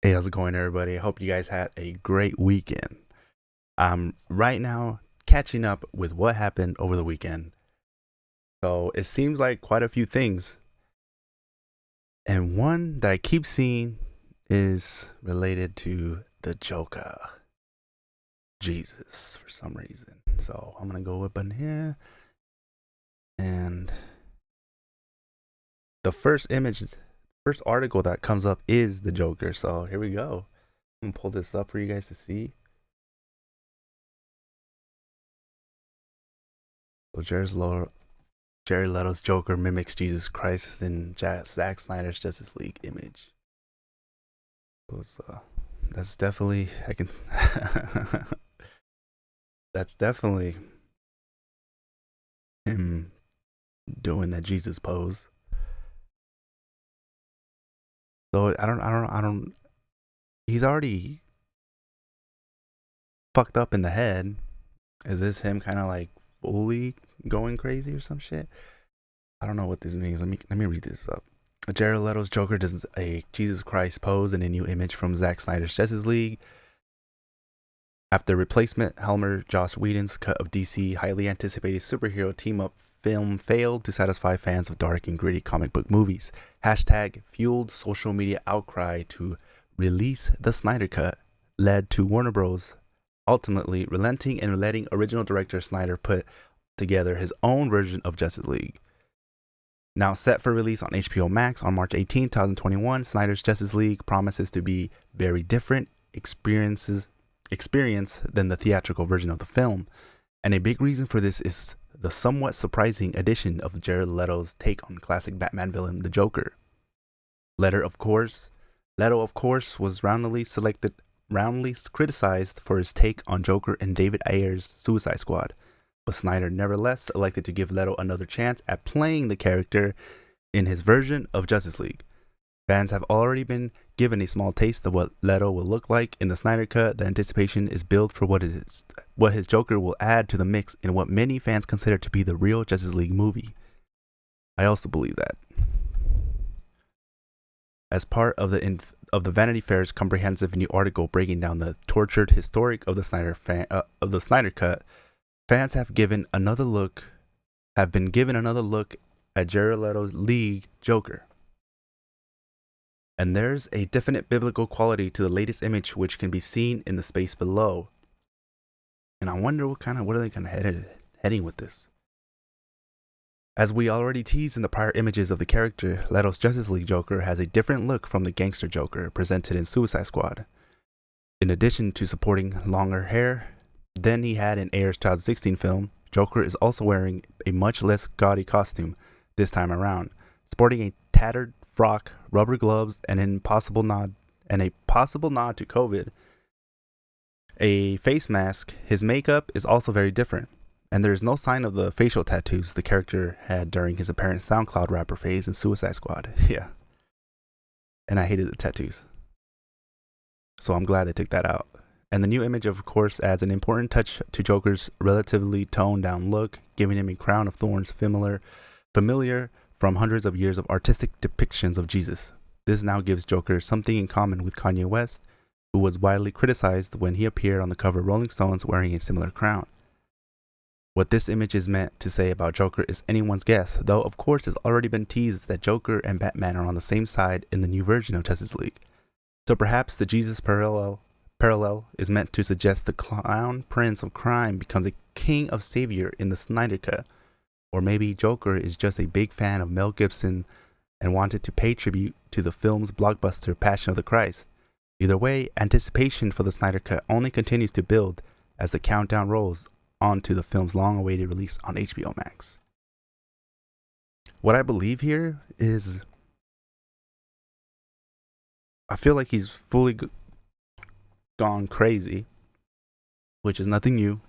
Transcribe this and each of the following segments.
Hey, how's it going, everybody? I hope you guys had a great weekend. I'm right now catching up with what happened over the weekend. So it seems like quite a few things. And one that I keep seeing is related to the Joker, Jesus, for some reason. So I'm going to go up in here. And the first image, first article that comes up is the Joker. So here we go. I'm going to pull this up for you guys to see. So Jared Leto's Joker mimics Jesus Christ in Zack Snyder's Justice League image. So that's definitely I can. That's definitely him doing that Jesus pose. So I don't. He's already fucked up in the head. Is this him kind of like fully going crazy or some shit? I don't know what this means. Let me read this up. Jared Leto's Joker does a Jesus Christ pose in a new image from Zack Snyder's Justice League. After replacement, Helmer Joss Whedon's cut of DC highly anticipated superhero team-up film failed to satisfy fans of dark and gritty comic book movies. Hashtag fueled social media outcry to release the Snyder Cut led to Warner Bros. Ultimately relenting and letting original director Snyder put together his own version of Justice League. Now set for release on HBO Max on March 18, 2021, Snyder's Justice League promises to be very different experience than the theatrical version of the film. And a big reason for this is the somewhat surprising addition of Jared Leto's take on classic Batman villain, the Joker. Leto, of course, was roundly criticized for his take on Joker in David Ayer's Suicide Squad. But Snyder nevertheless elected to give Leto another chance at playing the character in his version of Justice League. Fans have already been given a small taste of what Leto will look like in the Snyder Cut. The anticipation is built for what his Joker will add to the mix in what many fans consider to be the real Justice League movie. I also believe that. As part of the Vanity Fair's comprehensive new article breaking down the tortured historic of the Snyder Cut, fans have been given another look at Jared Leto's League Joker. And there's a definite biblical quality to the latest image which can be seen in the space below. And I wonder what are they kind of heading with this? As we already teased in the prior images of the character, Leto's Justice League Joker has a different look from the gangster Joker presented in Suicide Squad. In addition to sporting longer hair than he had in Ayer's 2016 film, Joker is also wearing a much less gaudy costume this time around, sporting a tattered frock, rubber gloves, and a possible nod to COVID. A face mask. His makeup is also very different, and there is no sign of the facial tattoos the character had during his apparent SoundCloud rapper phase in Suicide Squad. Yeah. And I hated the tattoos. So I'm glad they took that out. And the new image, of course, adds an important touch to Joker's relatively toned-down look, giving him a crown of thorns familiar from hundreds of years of artistic depictions of Jesus. This now gives Joker something in common with Kanye West, who was widely criticized when he appeared on the cover of Rolling Stones wearing a similar crown. What this image is meant to say about Joker is anyone's guess, though of course it's already been teased that Joker and Batman are on the same side in the new version of Justice League. So perhaps the Jesus parallel is meant to suggest the clown prince of crime becomes a king of savior in the Snyder Cut. Or maybe Joker is just a big fan of Mel Gibson and wanted to pay tribute to the film's blockbuster Passion of the Christ. Either way, anticipation for the Snyder Cut only continues to build as the countdown rolls on to the film's long-awaited release on HBO Max. What I believe here is I feel like he's fully gone crazy, which is nothing new.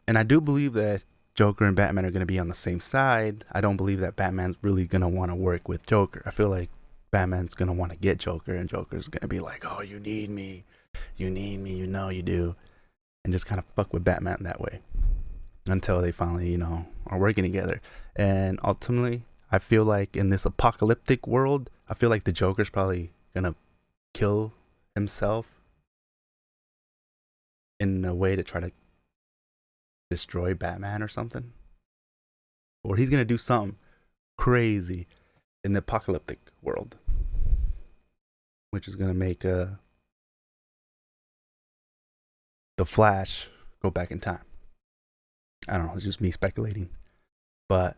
And I do believe that Joker and Batman are going to be on the same side. I don't believe that Batman's really going to want to work with Joker. I feel like Batman's going to want to get Joker, and Joker's going to be like, oh, you need me, you know you do. And just kind of fuck with Batman that way until they finally, are working together. And ultimately, I feel like in this apocalyptic world, I feel like the Joker's probably gonna kill himself in a way to try to destroy Batman or something. Or he's gonna do something crazy in the apocalyptic world, which is gonna make the Flash go back in time. I don't know, it's just me speculating. But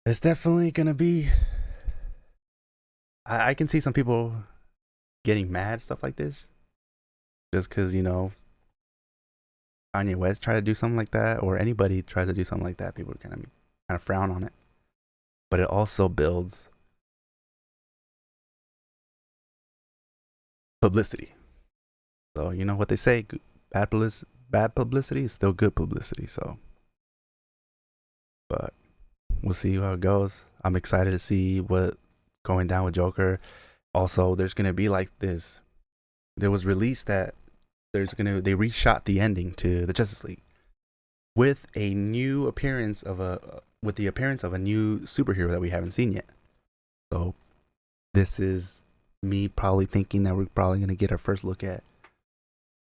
it's definitely gonna be. I can see some people getting mad, stuff like this. Just because, Kanye West tried to do something like that, or anybody tries to do something like that, people kind of frown on it. But it also builds publicity. So, you know what they say, bad publicity is still good publicity. So, but we'll see how it goes. I'm excited to see what's going down with Joker. Also, there's gonna be like this. There was released that they reshot the ending to the Justice League with a new appearance of a new superhero that we haven't seen yet. So this is me probably thinking that we're probably gonna get our first look at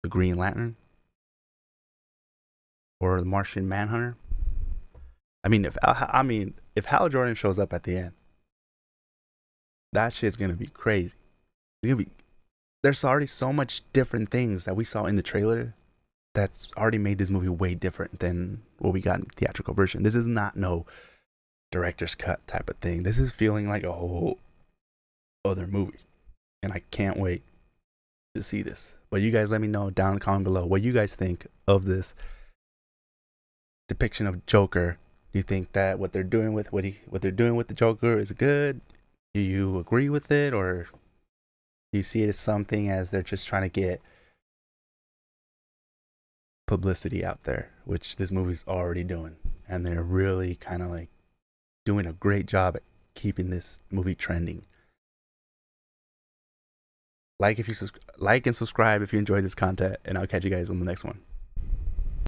the Green Lantern or the Martian Manhunter. If Hal Jordan shows up at the end, that shit's gonna be crazy. There's already so much different things that we saw in the trailer that's already made this movie way different than what we got in the theatrical version. This is not no director's cut type of thing. This is feeling like a whole other movie. And I can't wait to see this. But you guys let me know down in the comment below what you guys think of this depiction of Joker. Do you think that what they're doing with the Joker is good? Do you agree with it, or do you see it as something as they're just trying to get publicity out there, which this movie's already doing, and they're really kind of like doing a great job at keeping this movie trending? Like and subscribe if you enjoyed this content, and I'll catch you guys on the next one.